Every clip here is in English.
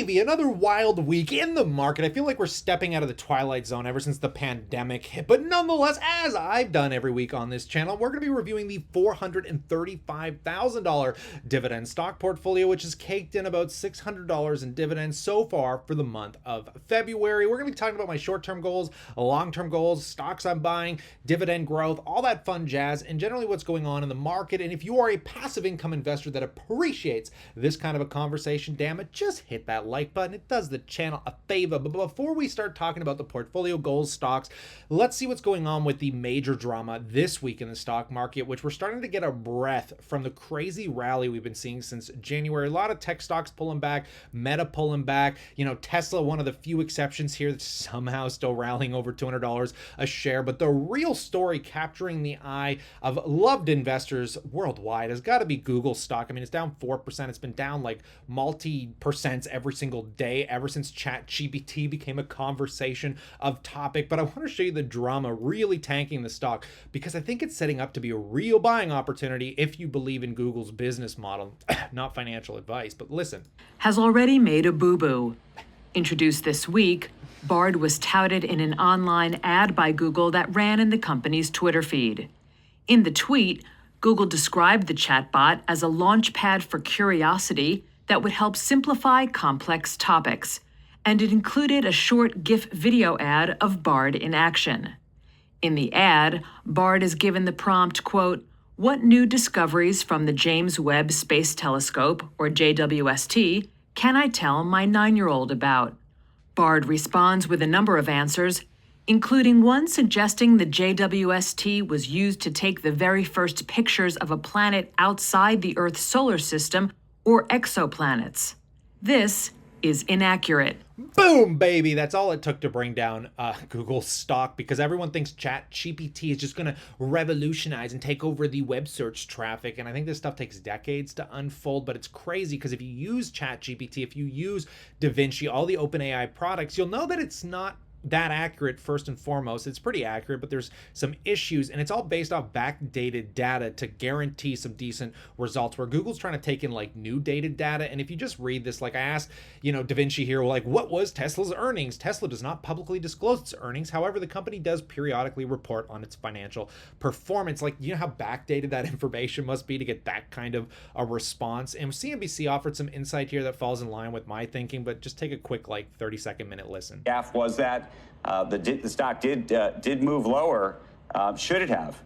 Davey, another wild week in the market. I feel like we're stepping out of the twilight zone ever since the pandemic hit. But nonetheless, as I've done every week on this channel, we're going to be reviewing the $435,000 dividend stock portfolio, which is caked in about $600 in dividends so far for the month of February. We're going to be talking about my short-term goals, long-term goals, stocks I'm buying, dividend growth, all that fun jazz, and generally what's going on in the market. And if you are a passive income investor that appreciates this kind of a conversation, damn it, just hit that like button. It does the channel a favor. But before we start talking about the portfolio goals, stocks, let's see what's going on with the major drama this week in the stock market, which we're starting to get a breath from the crazy rally we've been seeing since January. A lot of tech stocks pulling back, Meta pulling back, Tesla, one of the few exceptions here that's somehow still rallying over $200 a share. But the real story capturing the eye of loved investors worldwide has got to be Google stock. I mean, it's down 4%. It's been down like multi-percents every single day ever since ChatGPT became a conversation of topic. But I want to show you the drama really tanking the stock because I think it's setting up to be a real buying opportunity if you believe in Google's business model. Not financial advice, but listen. Has already made a boo-boo. Introduced this week, Bard was touted in an online ad by Google that ran in the company's Twitter feed. In the tweet, Google described the chatbot as a launchpad for curiosity that would help simplify complex topics, and it included a short GIF video ad of Bard in action. In the ad, Bard is given the prompt, quote, "What new discoveries from the James Webb Space Telescope, or JWST, can I tell my 9-year-old about?" Bard responds with a number of answers, including one suggesting the JWST was used to take the very first pictures of a planet outside the Earth's solar system, or exoplanets. This is inaccurate. Boom, baby. That's all it took to bring down Google stock because everyone thinks ChatGPT is just going to revolutionize and take over the web search traffic. And I think this stuff takes decades to unfold, but it's crazy because if you use ChatGPT, if you use DaVinci, all the OpenAI products, you'll know that it's not that accurate. First and foremost, it's pretty accurate, but there's some issues, and it's all based off backdated data to guarantee some decent results, where Google's trying to take in like new dated data. And if you just read this, like I asked DaVinci here, like, what was Tesla's earnings? Tesla does not publicly disclose its earnings. However, the company does periodically report on its financial performance. Like, you know how backdated that information must be to get that kind of a response. And CNBC offered some insight here that falls in line with my thinking, but just take a quick 30-second minute listen. Was that the stock did move lower. Should it have?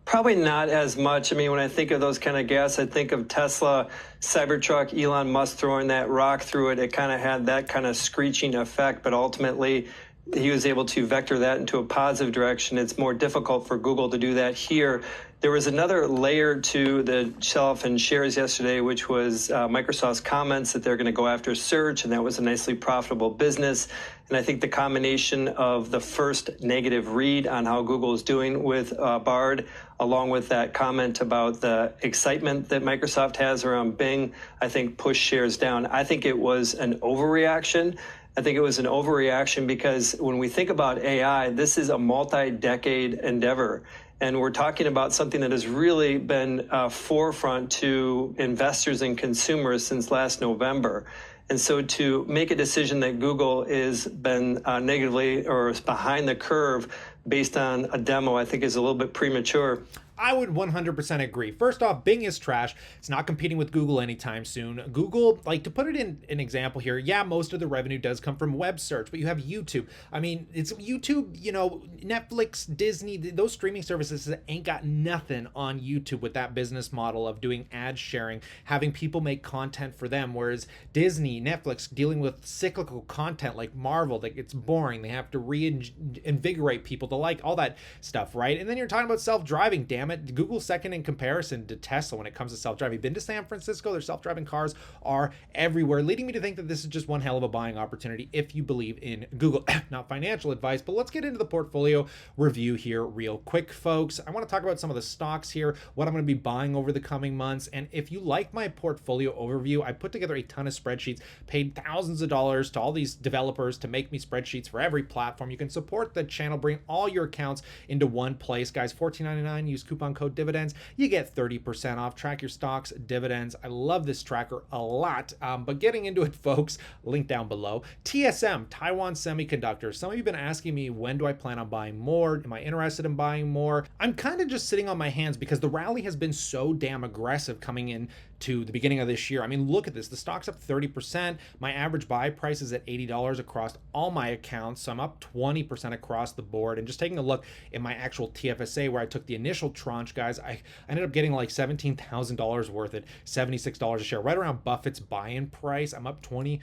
Probably not as much. I mean, when I think of those kind of gas, I think of Tesla, Cybertruck, Elon Musk throwing that rock through it. It kind of had that kind of screeching effect, but ultimately he was able to vector that into a positive direction. It's more difficult for Google to do that here. There was another layer to the sell-off in shares yesterday, which was Microsoft's comments that they're going to go after search, and that was a nicely profitable business. And I think the combination of the first negative read on how Google is doing with Bard, along with that comment about the excitement that Microsoft has around Bing, I think pushed shares down. I think it was an overreaction. I think it was an overreaction because when we think about AI, this is a multi-decade endeavor. And we're talking about something that has really been forefront to investors and consumers since last November. And so to make a decision that Google is been negatively or is behind the curve based on a demo, I think is a little bit premature. I would 100% agree. First off, Bing is trash. It's not competing with Google anytime soon. Google, like, to put it in an example here, yeah, most of the revenue does come from web search, but you have YouTube. I mean, it's YouTube, Netflix, Disney, those streaming services ain't got nothing on YouTube with that business model of doing ad sharing, having people make content for them, whereas Disney, Netflix, dealing with cyclical content like Marvel, that gets boring. They have to reinvigorate people to like all that stuff, right? And then you're talking about self-driving, damn it. Google's second in comparison to Tesla when it comes to self-driving. You've been to San Francisco, their self-driving cars are everywhere, leading me to think that this is just one hell of a buying opportunity if you believe in Google. Not financial advice, but let's get into the portfolio review here real quick, folks. I want to talk about some of the stocks here, what I'm going to be buying over the coming months. And if you like my portfolio overview, I put together a ton of spreadsheets, paid thousands of dollars to all these developers to make me spreadsheets for every platform. You can support the channel, bring all your accounts into one place, guys. $14.99, use coupon code dividends, you get 30% off. Track your stocks, dividends. I love this tracker a lot. But getting into it, folks, link down below. TSM, Taiwan Semiconductor. Some of you have been asking me, when do I plan on buying more? Am I interested in buying more? I'm kind of just sitting on my hands because the rally has been so damn aggressive coming in to the beginning of this year. I mean, look at this. The stock's up 30%. My average buy price is at $80 across all my accounts. So I'm up 20% across the board. And just taking a look at my actual TFSA where I took the initial tranche, guys, I ended up getting like $17,000 worth at $76 a share, right around Buffett's buy-in price. I'm up 25%.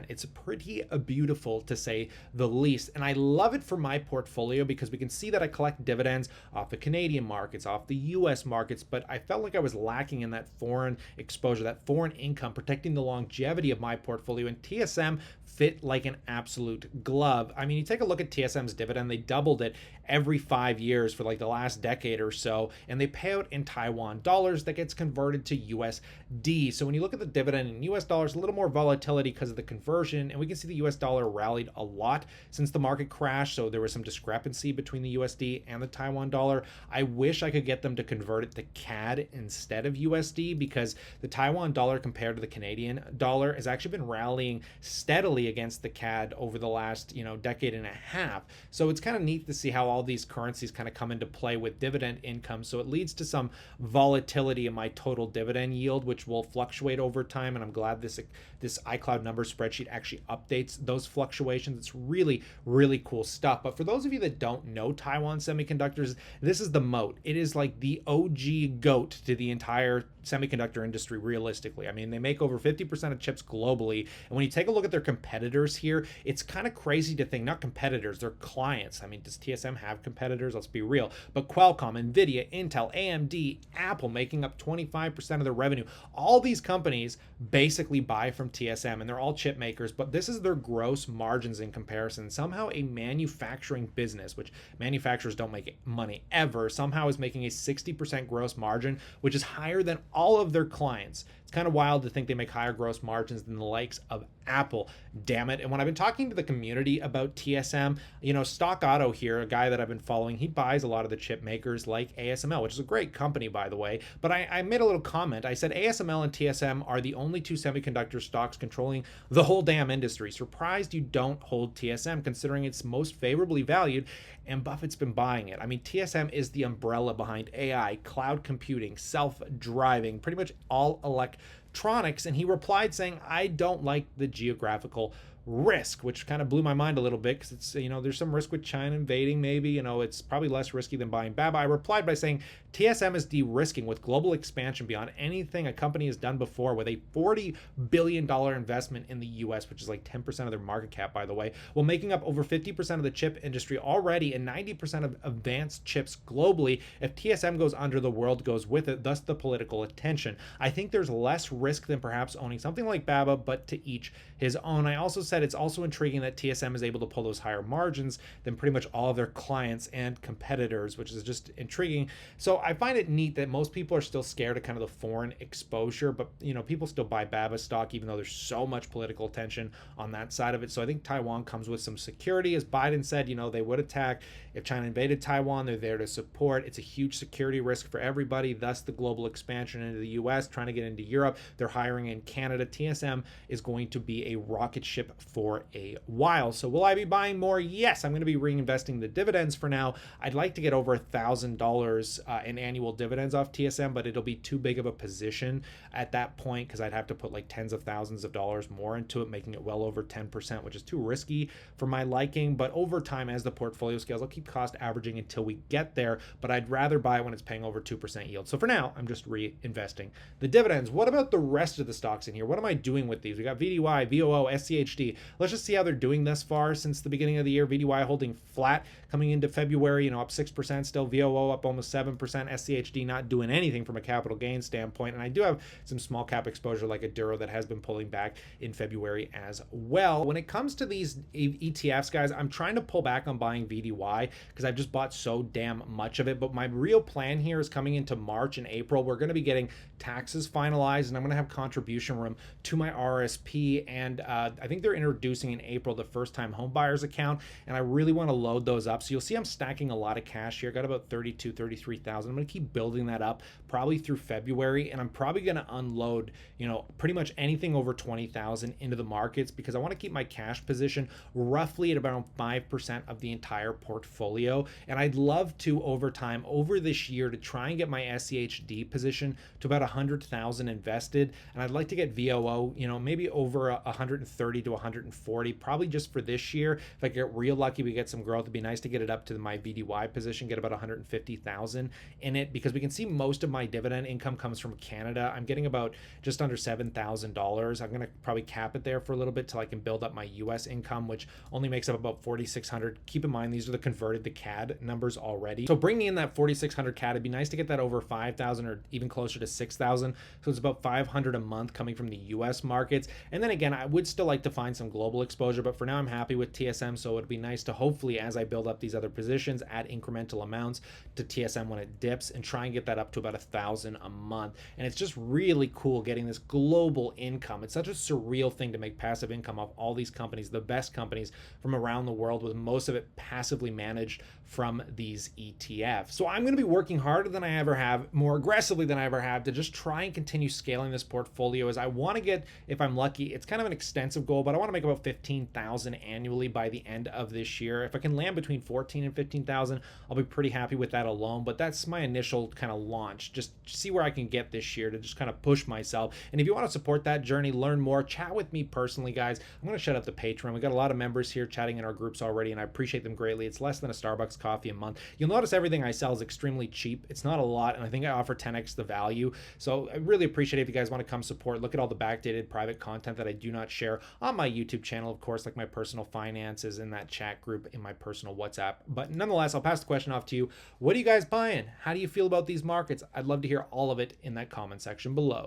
It's pretty beautiful, to say the least. And I love it for my portfolio because we can see that I collect dividends off the Canadian markets, off the US markets, but I felt like I was lacking in that foreign exposure, that foreign income, protecting the longevity of my portfolio. And TSM fit like an absolute glove. I mean, you take a look at TSM's dividend, they doubled it every 5 years for like the last decade or so, and they pay out in Taiwan dollars that gets converted to USD. So when you look at the dividend in US dollars, a little more volatility because of the conversion, and we can see the US dollar rallied a lot since the market crashed, so there was some discrepancy between the USD and the Taiwan dollar. I wish I could get them to convert it to CAD instead of USD, because the Taiwan dollar compared to the Canadian dollar has actually been rallying steadily against the CAD over the last, decade and a half. So it's kind of neat to see how all these currencies kind of come into play with dividend income. So it leads to some volatility in my total dividend yield, which will fluctuate over time. And I'm glad this iCloud numbers spreadsheet actually updates those fluctuations. It's really, really cool stuff. But for those of you that don't know Taiwan Semiconductors, this is the moat. It is like the OG GOAT to the entire semiconductor industry, realistically. I mean, they make over 50% of chips globally. And when you take a look at their competitors here, it's kind of crazy to think, not competitors, they're clients. I mean, does TSM have competitors? Let's be real. But Qualcomm, Nvidia, Intel, AMD, Apple making up 25% of their revenue. All these companies basically buy from TSM, and they're all chip makers, but this is their gross margins in comparison. Somehow a manufacturing business, which manufacturers don't make money ever, somehow is making a 60% gross margin, which is higher than all of their clients. It's kind of wild to think they make higher gross margins than the likes of Apple, damn it. And when I've been talking to the community about TSM, Stock Auto here, a guy that I've been following, he buys a lot of the chip makers like ASML, which is a great company, by the way. But I made a little comment. I said ASML and TSM are the only two semiconductor stocks controlling the whole damn industry. Surprised you don't hold TSM, considering it's most favorably valued, and Buffett's been buying it. I mean, TSM is the umbrella behind AI, cloud computing, self-driving, pretty much all electronics. And he replied saying, I don't like the geographical risk, which kind of blew my mind a little bit, because it's, there's some risk with China invading, maybe, it's probably less risky than buying BABA. I replied by saying TSM is de-risking with global expansion beyond anything a company has done before, with a $40 billion investment in the US, which is like 10% of their market cap, by the way, while making up over 50% of the chip industry already and 90% of advanced chips globally. If TSM goes under, the world goes with it, thus the political attention. I think there's less risk than perhaps owning something like BABA, but to each his own. I also said it's also intriguing that TSM is able to pull those higher margins than pretty much all of their clients and competitors, which is just intriguing. So I find it neat that most people are still scared of kind of the foreign exposure, but people still buy BABA stock, even though there's so much political tension on that side of it. So I think Taiwan comes with some security. As Biden said, they would attack if China invaded Taiwan. They're there to support. It's a huge security risk for everybody, thus the global expansion into the US, trying to get into Europe. They're hiring in Canada. TSM is going to be a rocket ship for a while. So will I be buying more? Yes, I'm going to be reinvesting the dividends for now. I'd like to get over $1,000 in annual dividends off TSM, but it'll be too big of a position at that point, because I'd have to put like tens of thousands of dollars more into it, making it well over 10%, which is too risky for my liking. But over time, as the portfolio scales, I'll keep cost averaging until we get there, but I'd rather buy it when it's paying over 2% yield. So for now, I'm just reinvesting the dividends. What about the rest of the stocks in here? What am I doing with these? We got VDY, VOO, SCHD. Let's just see how they're doing thus far since the beginning of the year. VDY holding flat coming into February, up 6% still. VOO up almost 7%. SCHD not doing anything from a capital gain standpoint. And I do have some small cap exposure like Aduro that has been pulling back in February as well. When it comes to these ETFs, guys, I'm trying to pull back on buying VDY because I've just bought so damn much of it. But my real plan here is coming into March and April. We're going to be getting taxes finalized, and I'm going to have contribution room to my RSP. And I think they're introducing in April the first-time home buyers account, and I really want to load those up. So you'll see I'm stacking a lot of cash here. Got about 33,000. I'm going to keep building that up probably through February, and I'm probably going to unload, pretty much anything over 20,000 into the markets, because I want to keep my cash position roughly at about 5% of the entire portfolio. And I'd love to, over time, over this year, to try and get my SCHD position to about 100,000 invested. And I'd like to get VOO, maybe over 130 to 140, probably just for this year. If I get real lucky, we get some growth. It'd be nice to get it up to my VDY position, get about 150,000 in it, because we can see most of my dividend income comes from Canada. I'm getting about just under $7,000. I'm going to probably cap it there for a little bit till I can build up my US income, which only makes up about 4,600. Keep in mind, these are the converted to CAD numbers already. So bringing in that 4,600 CAD, it'd be nice to get that over 5,000 or even closer to 6,000. So it's about 500 a month coming from the US markets. And then again, I would still like to find some global exposure, but for now I'm happy with TSM. So it'd be nice to hopefully, as I build up these other positions, add incremental amounts to TSM when it dips and try and get that up to about 1,000 a month. And it's just really cool getting this global income. It's such a surreal thing to make passive income off all these companies, the best companies from around the world, with most of it passively managed from these ETFs. So I'm going to be working harder than I ever have, more aggressively than I ever have, to just try and continue scaling this portfolio. As I want to get, if I'm lucky, it's kind of an extensive goal, but I want to make about 15,000 annually by the end of this year. If I can land between 14 and 15,000, I'll be pretty happy with that alone. But that's my initial kind of launch, just see where I can get this year to just kind of push myself. And if you want to support that journey, learn more, chat with me personally, guys, I'm going to shut up the Patreon. We got a lot of members here chatting in our groups already, and I appreciate them greatly. It's less than a Starbucks coffee a month. You'll notice everything I sell is extremely cheap. It's not a lot, and I think I offer 10x the value. So I really appreciate it if you guys want to come support. Look at all the backdated private content that I do not share on my YouTube channel, of course, like my personal finances in that chat group in my personal WhatsApp. But nonetheless, I'll pass the question off to you. What are you guys buying? How do you feel about these markets? I'd love to hear all of it in that comment section below.